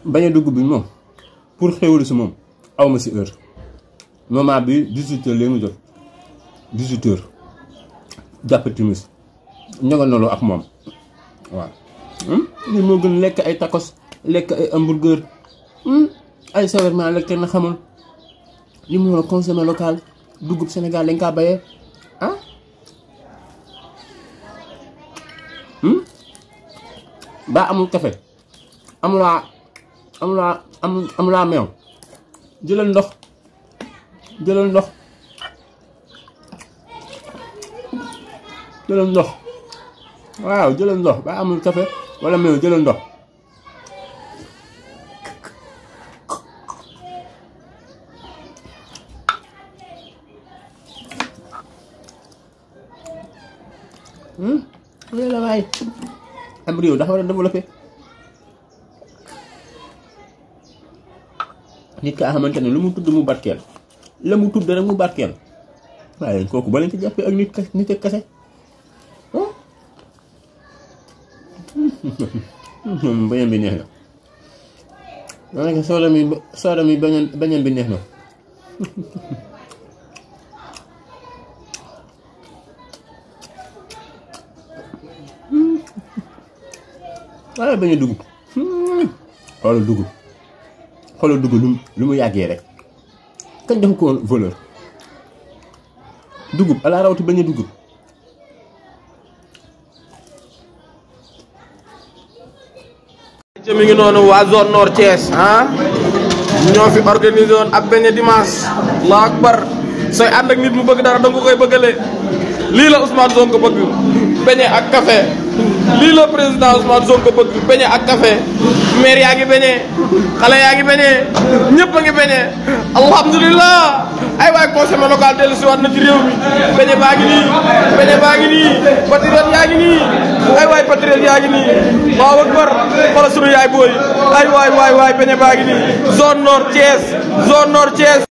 bañ a dugg bi moom pour xéwlu si moom aw ma si heure moment bi 18h léegi mu jot 18h jàpp timis ñoga nolu ak moom waaw lii moo gën lekk ay tacos lekk ay hamburger ay shawarma lekk na xamul li mu war a consommer local dugub Sénégal dañ kaa bayee ah ba amul café amulaa meew jëlal ndox waaw jëlal ndox ba amul café wala meew jëlal ndox la waay am réew dafa war a développé nit ka xamante ne lu mu tudd mu barkeel la mu tudd rek mu barkeel waaye kooku ba leen ci jàppee ak nit ak kese bañam bi neex na daanaka sooda mi bañam bi neex na waaye bañ a dugub xoolal dugub lu mu yàggee rek kañ dafa ko voleur dugub ala rawti bañ a dugub mi ngi noonu waa zone nord Thiès ñoo fi organisé woon ab beñe dimanche Allahu akbar sooy ànd ak nit mu bëgg dara danga koy bëggale lii la Ousmane Sonko bëgg beñe ak café lii la président Ousmane Sonko bëgg beñe ak café maire yaa ngi beñe xale yaa ngi beñe ñëpp a ngi beñe alhamdulilah ay waay consommé local dellu si waat na ci réew mi beñe baa ngi nii patriote yaa ngi nii ay waay patriote yaa ngi nii Allahu akbar xoolal sunu yaay booy ay waay beñe baa ngi nii zone nord Thiès